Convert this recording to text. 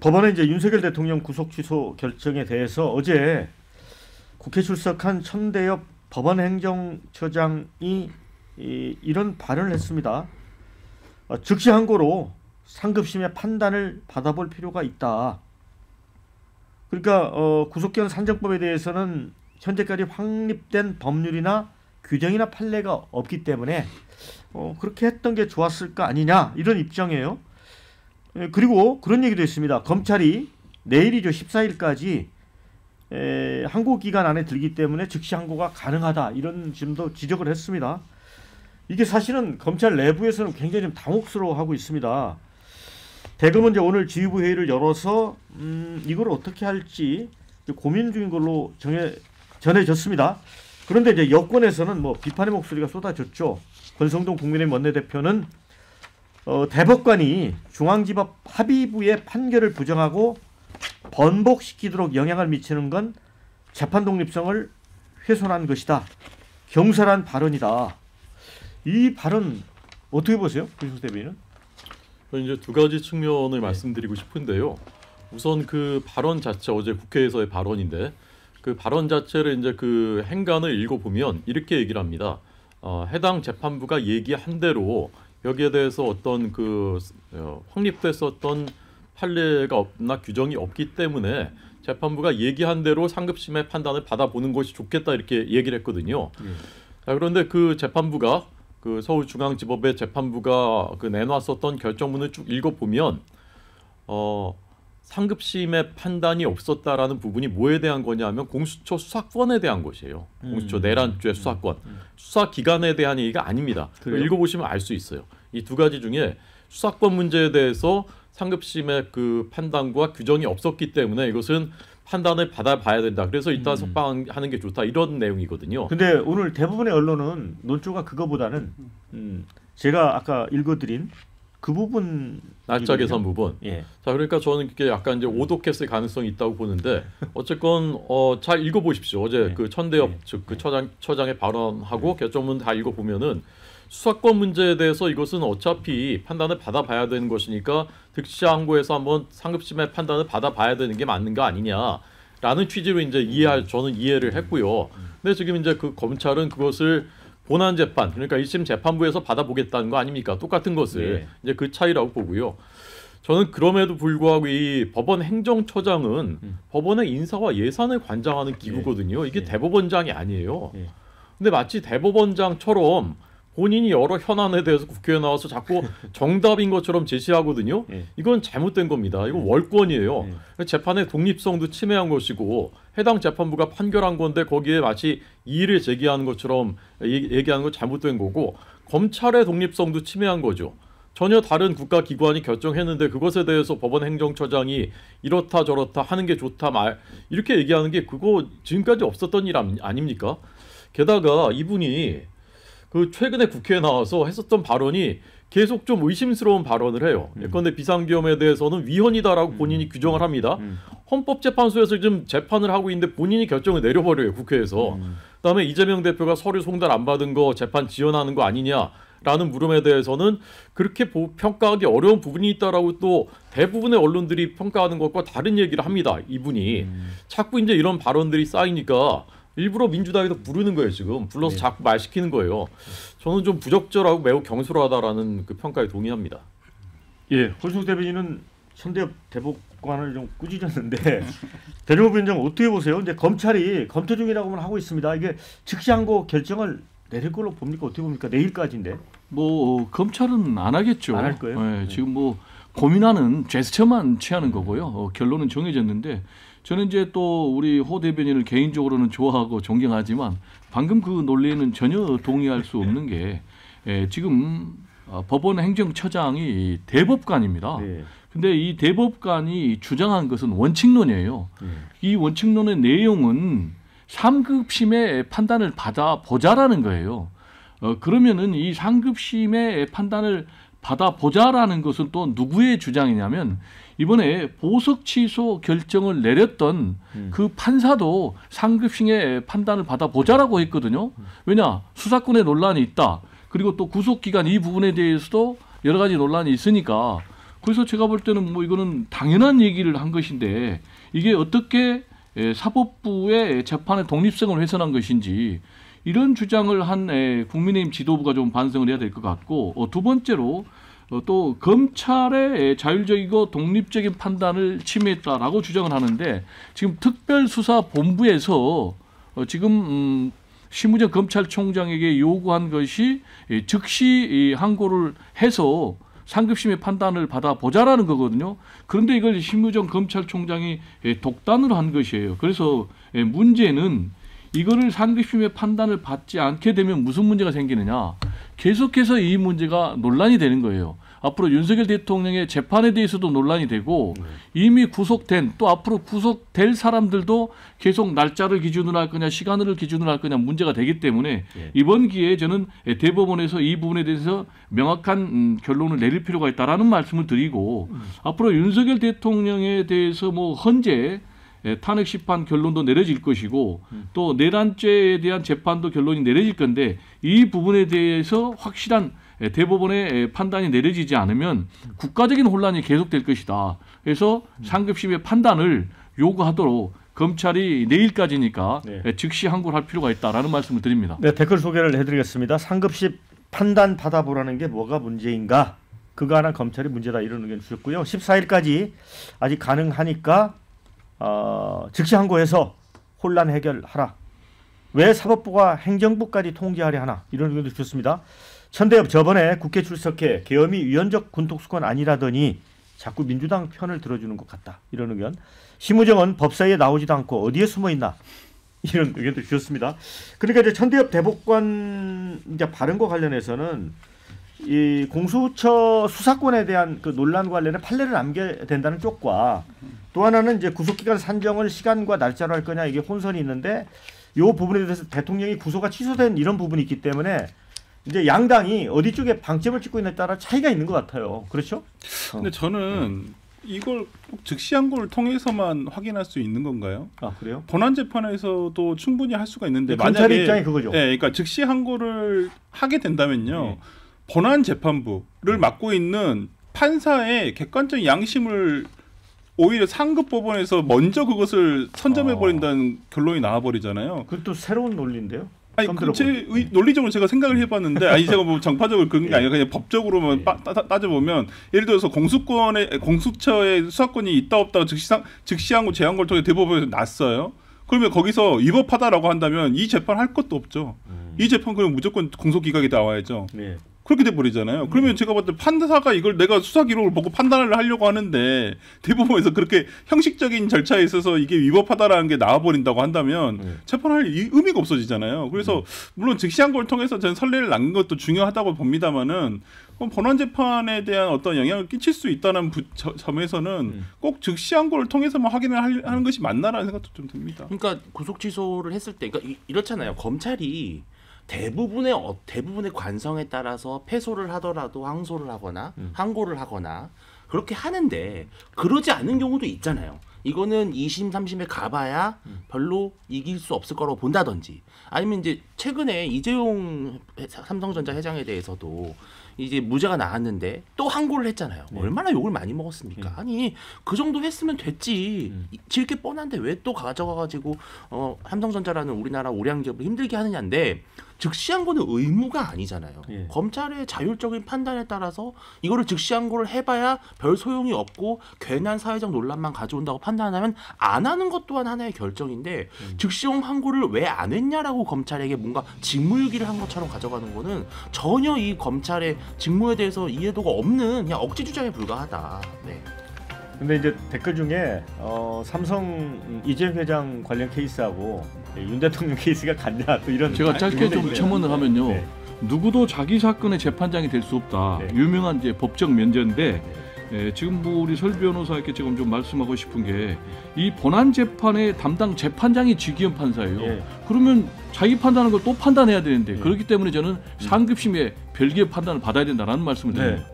법원의 이제 윤석열 대통령 구속 취소 결정에 대해서 어제 국회 출석한 천대엽 법원행정처장이 이런 발언을 했습니다. 즉시 항고로 상급심의 판단을 받아볼 필요가 있다. 그러니까 구속기한 산정법에 대해서는 현재까지 확립된 법률이나 규정이나 판례가 없기 때문에 그렇게 했던 게 좋았을 거 아니냐 이런 입장이에요. 그리고 그런 얘기도 있습니다. 검찰이 내일이죠 14일까지 항고 기간 안에 들기 때문에 즉시 항고가 가능하다 이런 점도 지적을 했습니다. 이게 사실은 검찰 내부에서는 굉장히 좀 당혹스러워하고 있습니다. 대검은 이제 오늘 지휘부 회의를 열어서 이걸 어떻게 할지 고민 중인 걸로 전해졌습니다. 그런데 이제 여권에서는 뭐 비판의 목소리가 쏟아졌죠. 권성동 국민의힘 원내대표는 대법관이 중앙지법 합의부의 판결을 부정하고 번복시키도록 영향을 미치는 건 재판 독립성을 훼손한 것이다. 경솔한 발언이다. 이 발언 어떻게 보세요, 김성수 대변인은? 이제 두 가지 측면을 말씀드리고 싶은데요. 우선 그 발언 자체 어제 국회에서의 발언인데 그 발언 자체를 이제 그 행간을 읽어보면 이렇게 얘기를 합니다. 해당 재판부가 얘기한 대로 여기에 대해서 어떤 그 확립됐었던 판례가 없나 규정이 없기 때문에 재판부가 얘기한 대로 상급심의 판단을 받아보는 것이 좋겠다 이렇게 얘기를 했거든요. 자, 그런데 그 재판부가 그 서울중앙지법의 재판부가 그 내놨었던 결정문을 쭉 읽어보면 상급심의 판단이 없었다라는 부분이 뭐에 대한 거냐면 공수처 수사권에 대한 것이에요. 공수처 내란죄 수사권, 수사 기관에 대한 얘기가 아닙니다. 읽어보시면 알 수 있어요. 이 두 가지 중에 수사권 문제에 대해서 상급심의 그 판단과 규정이 없었기 때문에 이것은 판단을 받아봐야 된다. 그래서 이따 석방하는 게 좋다. 이런 내용이거든요. 근데 오늘 대부분의 언론은 논조가 그거보다는 제가 아까 읽어드린 그 부분 날짜 계산 부분. 예. 자, 그러니까 저는 이게 약간 이제 오독했을 가능성이 있다고 보는데 어쨌건 잘 읽어보십시오. 어제 그 천대엽 즉 그 처장의 발언하고 결정문 다 읽어보면은 수사권 문제에 대해서 이것은 어차피 판단을 받아봐야 되는 것이니까 득시 항고에서 한번 상급심의 판단을 받아봐야 되는 게 맞는 거 아니냐라는 취지로 이제 저는 이해를 했고요. 근데 지금 이제 그 검찰은 그것을 본안 재판 그러니까 1심 재판부에서 받아보겠다는 거 아닙니까? 똑같은 것을 이제 그 차이라고 보고요. 저는 그럼에도 불구하고 이 법원 행정처장은 법원의 인사와 예산을 관장하는 기구거든요. 이게 대법원장이 아니에요. 근데 마치 대법원장처럼 본인이 여러 현안에 대해서 국회에 나와서 자꾸 정답인 것처럼 제시하거든요. 이건 잘못된 겁니다. 이거 월권이에요. 재판의 독립성도 침해한 것이고 해당 재판부가 판결한 건데 거기에 마치 이의를 제기하는 것처럼 얘기하는 건 잘못된 거고 검찰의 독립성도 침해한 거죠. 전혀 다른 국가기관이 결정했는데 그것에 대해서 법원 행정처장이 이렇다 저렇다 하는 게 좋다 이렇게 얘기하는 게 그거 지금까지 없었던 일 아닙니까? 게다가 이분이 그 최근에 국회에 나와서 했었던 발언이 계속 좀 의심스러운 발언을 해요. 예컨대 비상계엄에 대해서는 위헌이다라고 본인이 규정을 합니다. 헌법재판소에서 지금 재판을 하고 있는데 본인이 결정을 내려버려요. 국회에서. 그다음에 이재명 대표가 서류 송달 안 받은 거 재판 지연하는 거 아니냐라는 물음에 대해서는 그렇게 평가하기 어려운 부분이 있다라고 또 대부분의 언론들이 평가하는 것과 다른 얘기를 합니다. 이분이. 자꾸 이제 이런 발언들이 쌓이니까 일부러 민주당에서 부르는 거예요. 지금 불러서 자꾸 말 시키는 거예요. 저는 좀 부적절하고 매우 경솔하다라는 그 평가에 동의합니다. 예, 권성수 대변인은 천대엽 대법관을 좀 꾸짖었는데 대법원 위원장 어떻게 보세요? 이제 검찰이 검토 중이라고만 하고 있습니다. 이게 즉시 항고 결정을 내릴 걸로 봅니까? 어떻게 봅니까? 내일까지인데. 뭐 검찰은 안 하겠죠. 안 할 거예요? 네, 지금 뭐 고민하는 제스처만 취하는 거고요. 결론은 정해졌는데. 저는 이제 또 우리 호 대변인을 개인적으로는 좋아하고 존경하지만 방금 그 논리에는 전혀 동의할 수 없는 게 지금 법원 행정처장이 대법관입니다. 근데 이 대법관이 주장한 것은 원칙론이에요. 이 원칙론의 내용은 3급심의 판단을 받아보자라는 거예요. 그러면은 이 3급심의 판단을 받아보자라는 것은 또 누구의 주장이냐면 이번에 보석 취소 결정을 내렸던 그 판사도 상급심의 판단을 받아보자라고 했거든요. 왜냐? 수사권에 논란이 있다. 그리고 또 구속기간 이 부분에 대해서도 여러 가지 논란이 있으니까 그래서 제가 볼 때는 뭐 이거는 당연한 얘기를 한 것인데 이게 어떻게 사법부의 재판의 독립성을 훼손한 것인지 이런 주장을 한 국민의힘 지도부가 좀 반성을 해야 될 것 같고 두 번째로 또 검찰의 자율적이고 독립적인 판단을 침해했다라고 주장을 하는데 지금 특별수사본부에서 지금 심우정 검찰총장에게 요구한 것이 즉시 항고를 해서 상급심의 판단을 받아보자라는 거거든요. 그런데 이걸 심우정 검찰총장이 독단으로 한 것이에요. 그래서 문제는 이거를 상급심의 판단을 받지 않게 되면 무슨 문제가 생기느냐. 계속해서 이 문제가 논란이 되는 거예요. 앞으로 윤석열 대통령의 재판에 대해서도 논란이 되고 이미 구속된 또 앞으로 구속될 사람들도 계속 날짜를 기준으로 할 거냐 시간을 기준으로 할 거냐 문제가 되기 때문에 이번 기회에 저는 대법원에서 이 부분에 대해서 명확한 결론을 내릴 필요가 있다라는 말씀을 드리고 앞으로 윤석열 대통령에 대해서 뭐 헌재 탄핵 심판 결론도 내려질 것이고 또 내란죄에 대한 재판도 결론이 내려질 건데 이 부분에 대해서 확실한 대법원의 판단이 내려지지 않으면 국가적인 혼란이 계속될 것이다. 그래서 상급심의 판단을 요구하도록 검찰이 내일까지니까 즉시 항고를 할 필요가 있다라는 말씀을 드립니다. 네, 댓글 소개를 해드리겠습니다. 상급심 판단 받아보라는 게 뭐가 문제인가? 그거 하나 검찰이 문제다 이런 의견 주셨고요. 14일까지 아직 가능하니까 즉시 항고해서 혼란 해결하라. 왜 사법부가 행정부까지 통제하려 하나 이런 의견도 주셨습니다. 천대엽 저번에 국회 출석해 계엄이 위헌적 군통수권 아니라더니 자꾸 민주당 편을 들어주는 것 같다 이런 의견. 심우정은 법사위에 나오지도 않고 어디에 숨어 있나 이런 의견도 주셨습니다. 그러니까 이제 천대엽 대법관 이제 발언과 관련해서는 이 공수처 수사권에 대한 그 논란 관련해 판례를 남겨야 된다는 쪽과 또 하나는 이제 구속기간 산정을 시간과 날짜로 할 거냐 이게 혼선이 있는데 이 부분에 대해서 대통령이 구속가 취소된 이런 부분이 있기 때문에 이제 양당이 어디 쪽에 방점을 찍고 있느냐에 따라 차이가 있는 것 같아요. 그렇죠? 근데 저는 이걸 꼭 즉시 항고를 통해서만 확인할 수 있는 건가요? 아 그래요? 본안 재판에서도 충분히 할 수가 있는데 검찰의 입장이 그거죠. 네, 그러니까 즉시 항고를 하게 된다면요, 본안 재판부를 맡고 있는 판사의 객관적인 양심을 오히려 상급 법원에서 먼저 그것을 선점해 버린다는 결론이 나와 버리잖아요. 그것도 새로운 논리인데요. 아니 제 논리적으로 제가 생각을 해봤는데 아니 제가 뭐 정파적으로 그런 게 아니라 그냥 법적으로만 따져보면 예를 들어서 공수처의 수사권이 있다 없다가 즉시항고 제한고를 통해 대법원에서 났어요. 그러면 거기서 위법하다라고 한다면 이 재판 할 것도 없죠. 이 재판 그냥 무조건 공소기각이 나와야죠. 네. 그렇게 돼버리잖아요. 그러면 제가 봤을 때 판사가 이걸 내가 수사 기록을 보고 판단을 하려고 하는데 대법원에서 그렇게 형식적인 절차에 있어서 이게 위법하다라는 게 나와버린다고 한다면 재판할 의미가 없어지잖아요. 그래서 물론 즉시항고를 통해서 저는 선례를 남긴 것도 중요하다고 봅니다만은 본안 재판에 대한 어떤 영향을 끼칠 수 있다는 점에서는 꼭 즉시항고를 통해서만 확인을 하는 것이 맞나라는 생각도 좀 듭니다. 그러니까 구속 취소를 했을 때, 그러니까 이렇잖아요. 검찰이 대부분의 관성에 따라서 패소를 하더라도 항소를 하거나 항고를 하거나 그렇게 하는데 그러지 않은 경우도 있잖아요. 이거는 2심, 3심에 가봐야 별로 이길 수 없을 거라고 본다든지 아니면 이제 최근에 이재용 삼성전자 회장에 대해서도 이제 무죄가 나왔는데 또 항고를 했잖아요. 얼마나 욕을 많이 먹었습니까? 아니 그 정도 했으면 됐지. 질 게 뻔한데 왜 또 가져가가지고 삼성전자라는 우리나라 우량 기업을 힘들게 하느냐인데 즉시항고는 의무가 아니잖아요. 검찰의 자율적인 판단에 따라서 이거를 즉시항고를 해봐야 별 소용이 없고 괜한 사회적 논란만 가져온다고 판단하면 안 하는 것 또한 하나의 결정인데 즉시항고를 왜 안 했냐라고 검찰에게 뭔가 직무유기를 한 것처럼 가져가는 거는 전혀 이 검찰의 직무에 대해서 이해도가 없는 그냥 억지 주장에 불과하다. 네. 근데 이제 댓글 중에 삼성 이재용 회장 관련 케이스하고 윤 대통령 케이스가 같냐 또 이런 제가 짧게 좀 첨언을 하면요. 네. 누구도 자기 사건의 재판장이 될 수 없다. 유명한 이제 법적 면제인데 지금 뭐 우리 설 변호사께 지금 좀 말씀하고 싶은 게 이 본안 재판의 담당 재판장이 지기현 판사예요. 그러면 자기 판단하는 걸 또 판단해야 되는데 그렇기 때문에 저는 상급심의 별개의 판단을 받아야 된다는 말씀을 드립니다.